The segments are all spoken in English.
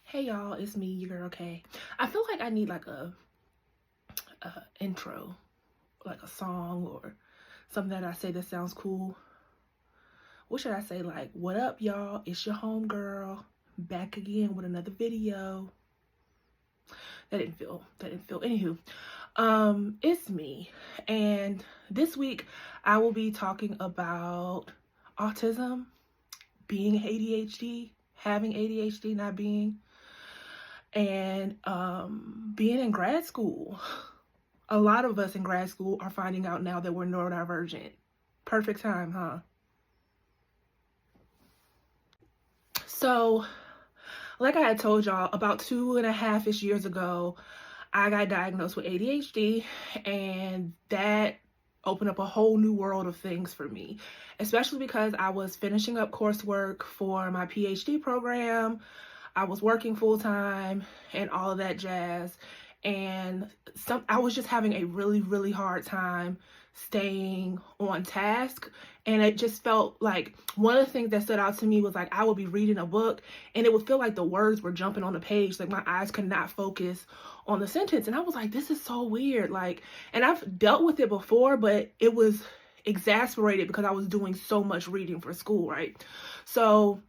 Hey y'all, it's me, your girl Kay. I feel like I need like a intro, like a song or something that I say that sounds cool. What should I say? Like, what up y'all? It's your homegirl back again with another video. That didn't feel. Anywho, it's me, and this week I will be talking about autism, being ADHD, having ADHD, not being, and being in grad school. A lot of us in grad school are finding out now that we're neurodivergent. Perfect time, huh? So, like I had told y'all, about 2.5-ish years ago, I got diagnosed with ADHD, and that opened up a whole new world of things for me, especially because I was finishing up coursework for my PhD program. I was working full-time and all of that jazz, and I was just having a really hard time staying on task. And it just felt like one of the things that stood out to me was like I would be reading a book and it would feel like the words were jumping on the page, like my eyes could not focus on the sentence. And I was like, this is so weird. Like, and I've dealt with it before, but it was exasperated because I was doing so much reading for school, right? So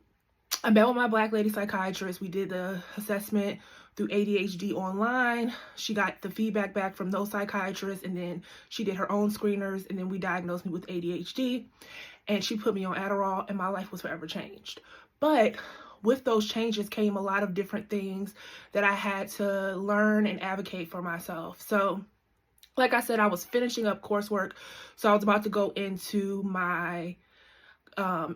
I met with my Black lady psychiatrist. We did the assessment through ADHD online. She got the feedback back from those psychiatrists, and then she did her own screeners, and then we diagnosed me with ADHD, and she put me on Adderall, and my life was forever changed. But with those changes came a lot of different things that I had to learn and advocate for myself. So like I said, I was finishing up coursework, so I was about to go into my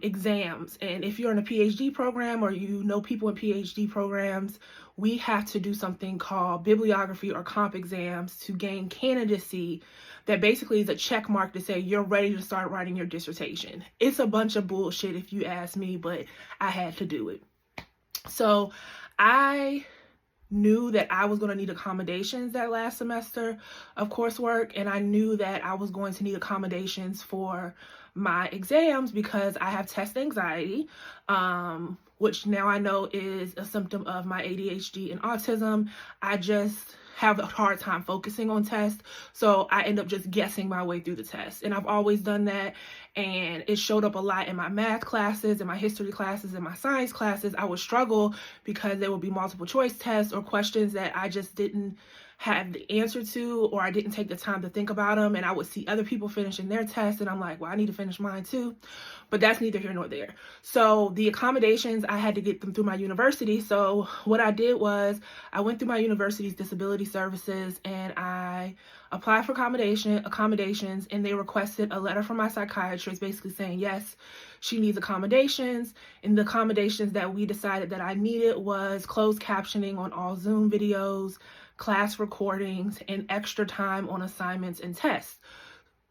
exams. And if you're in a PhD program or you know people in PhD programs, we have to do something called bibliography or comp exams to gain candidacy. That basically is a check mark to say you're ready to start writing your dissertation. It's a bunch of bullshit if you ask me, but I had to do it. So I knew that I was going to need accommodations that last semester of coursework, and I knew that I was going to need accommodations for my exams because I have test anxiety, which now I know is a symptom of my ADHD and autism. I just have a hard time focusing on tests, so I end up just guessing my way through the test. And I've always done that, and it showed up a lot in my math classes, in my history classes, in my science classes. I would struggle because there would be multiple choice tests or questions that I just didn't have the answer to, or I didn't take the time to think about them, and I would see other people finishing their tests, and I'm like, well, I need to finish mine too. But that's neither here nor there. So the accommodations, I had to get them through my university. So what I did was I went through my university's disability services and I applied for accommodations, and they requested a letter from my psychiatrist basically saying, yes, she needs accommodations. And the accommodations that we decided that I needed was closed captioning on all Zoom videos, class recordings, and extra time on assignments and tests,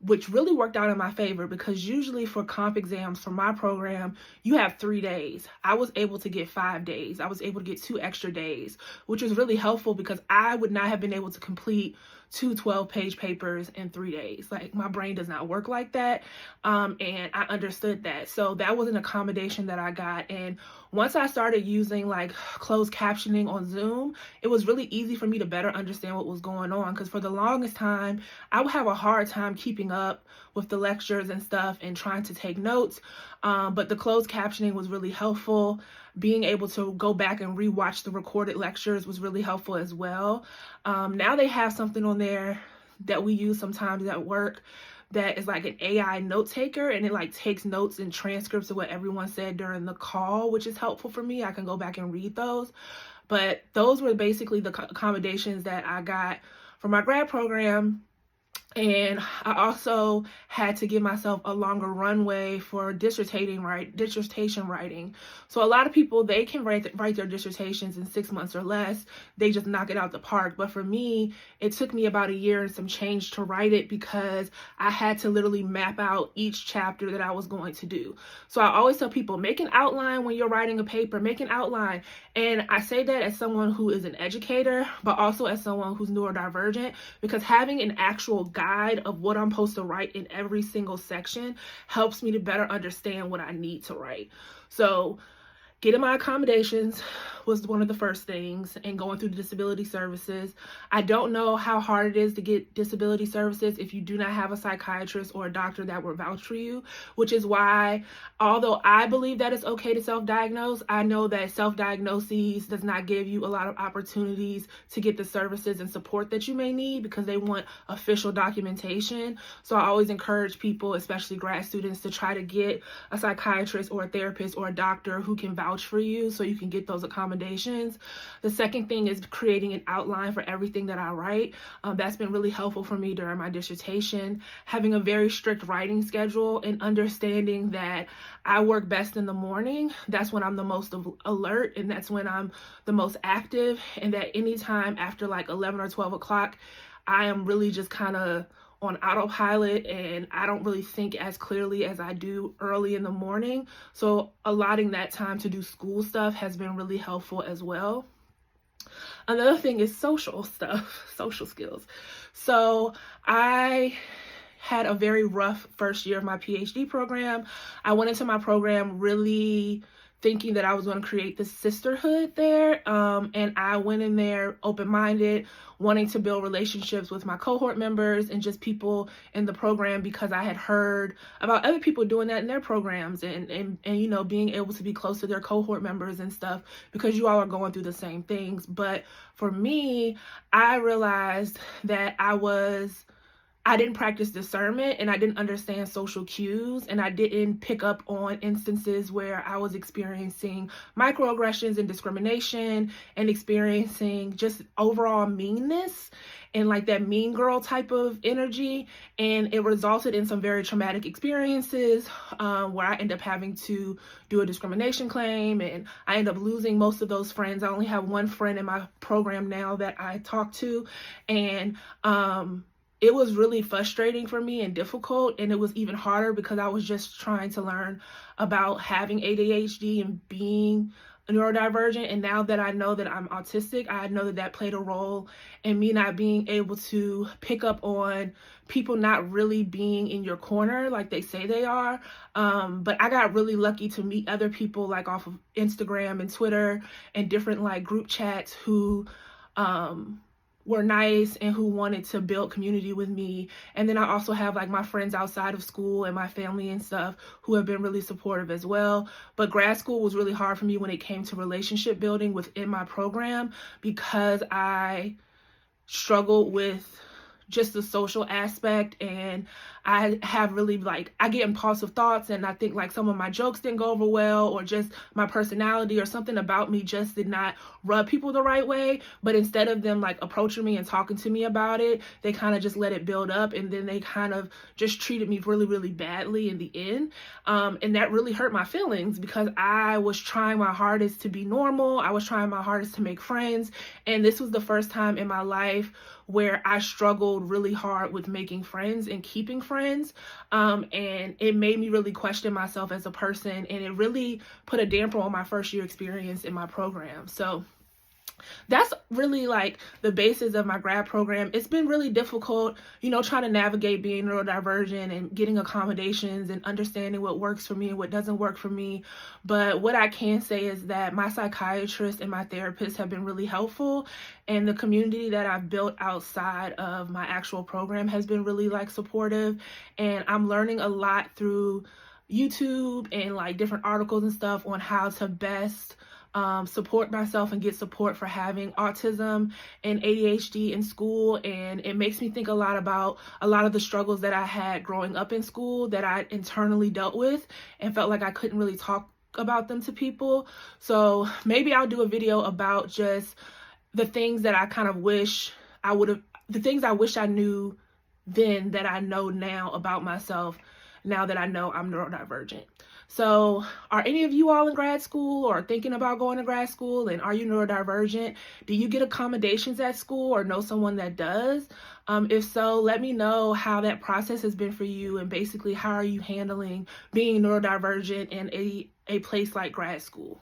which really worked out in my favor because usually for comp exams for my program, you have 3 days. I was able to get 5 days. I was able to get 2 extra days, which was really helpful because I would not have been able to complete 2 12-page papers in 3 days. Like, my brain does not work like that. And I understood that. So that was an accommodation that I got. And once I started using like closed captioning on Zoom, it was really easy for me to better understand what was going on. Because for the longest time, I would have a hard time keeping up with the lectures and stuff and trying to take notes. But the closed captioning was really helpful. Being able to go back and rewatch the recorded lectures was really helpful as well. Now they have something on there that we use sometimes at work that is like an AI note taker, and it like takes notes and transcripts of what everyone said during the call, which is helpful for me. I can go back and read those. But those were basically the accommodations that I got for my grad program. And I also had to give myself a longer runway for dissertation writing. So a lot of people, they can write their dissertations in 6 months or less. They just knock it out the park. But for me, it took me about a year and some change to write it because I had to literally map out each chapter that I was going to do. So I always tell people, make an outline when you're writing a paper, make an outline. And I say that as someone who is an educator, but also as someone who's neurodivergent, because having an actual guide of what I'm supposed to write in every single section helps me to better understand what I need to write. So getting my accommodations was one of the first things, and going through the disability services. I don't know how hard it is to get disability services if you do not have a psychiatrist or a doctor that will vouch for you, which is why, although I believe that it's okay to self-diagnose, I know that self-diagnoses does not give you a lot of opportunities to get the services and support that you may need, because they want official documentation. So I always encourage people, especially grad students, to try to get a psychiatrist or a therapist or a doctor who can vouch for you so you can get those accommodations. The second thing is creating an outline for everything that I write. That's been really helpful for me during my dissertation. Having a very strict writing schedule and understanding that I work best in the morning. That's when I'm the most alert, and that's when I'm the most active, and that anytime after like 11 or 12 o'clock, I am really just kind of on autopilot, and I don't really think as clearly as I do early in the morning. So allotting that time to do school stuff has been really helpful as well. Another thing is social stuff, social skills. So I had a very rough first year of my PhD program. I went into my program really thinking that I was going to create this sisterhood there. And I went in there open-minded, wanting to build relationships with my cohort members and just people in the program, because I had heard about other people doing that in their programs, and you know, being able to be close to their cohort members and stuff, because you all are going through the same things. But for me, I realized that I didn't practice discernment, and I didn't understand social cues, and I didn't pick up on instances where I was experiencing microaggressions and discrimination, and experiencing just overall meanness and like that mean girl type of energy. And it resulted in some very traumatic experiences where I ended up having to do a discrimination claim, and I ended up losing most of those friends. I only have one friend in my program now that I talk to, and it was really frustrating for me and difficult, and it was even harder because I was just trying to learn about having ADHD and being neurodivergent. And now that I know that I'm autistic, I know that that played a role in me not being able to pick up on people not really being in your corner like they say they are. But I got really lucky to meet other people like off of Instagram and Twitter and different like group chats who were nice and who wanted to build community with me. And then I also have like my friends outside of school and my family and stuff who have been really supportive as well. But grad school was really hard for me when it came to relationship building within my program, because I struggled with just the social aspect, and I have really like, I get impulsive thoughts, and I think like some of my jokes didn't go over well, or just my personality or something about me just did not rub people the right way. But instead of them like approaching me and talking to me about it, they kind of just let it build up, and then they kind of just treated me really, really badly in the end. And that really hurt my feelings, because I was trying my hardest to be normal. I was trying my hardest to make friends. And this was the first time in my life where I struggled really hard with making friends and keeping friends. And it made me really question myself as a person, and it really put a damper on my first year experience in my program. So that's really like the basis of my grad program. It's been really difficult, you know, trying to navigate being neurodivergent and getting accommodations and understanding what works for me and what doesn't work for me. But what I can say is that my psychiatrist and my therapist have been really helpful, and the community that I've built outside of my actual program has been really like supportive. And I'm learning a lot through YouTube and like different articles and stuff on how to best support myself and get support for having autism and ADHD in school. And it makes me think a lot about a lot of the struggles that I had growing up in school that I internally dealt with and felt like I couldn't really talk about them to people. So maybe I'll do a video about just the things that I kind of wish I would have, the things I wish I knew then that I know now about myself, now that I know I'm neurodivergent. So are any of you all in grad school or thinking about going to grad school, and are you neurodivergent? Do you get accommodations at school or know someone that does? If so, let me know how that process has been for you, and basically how are you handling being neurodivergent in a place like grad school?